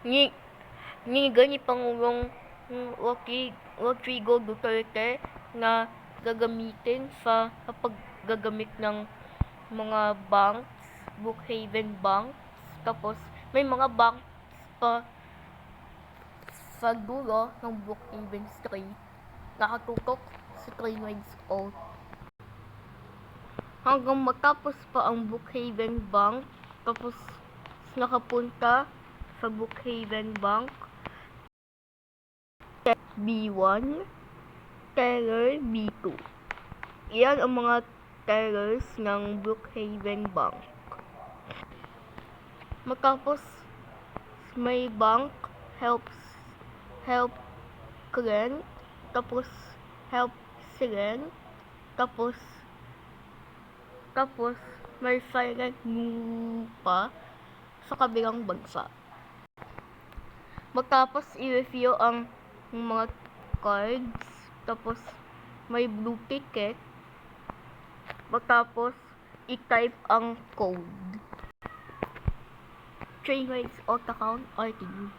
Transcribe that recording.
ni ni Pangulong Rodrigo Duterte na gagamitin sa paggagamit ng mga banks, Brookhaven banks, tapos may mga banks pa sa dulo ng Brookhaven Street, nakatutok sa 3 miles out. Hanggang matapos pa ang Brookhaven Bank, tapos nakapunta sa Brookhaven Bank, B1, teller B2. Iyan ang mga tellers ng Brookhaven Bank. Matapos may bank, help client, tapos help silent, tapos may silent pa sa kabilang bansa. Matapos i-review ang mga cards, tapos may blue ticket, matapos i-type ang code. 3 miles out account RTU.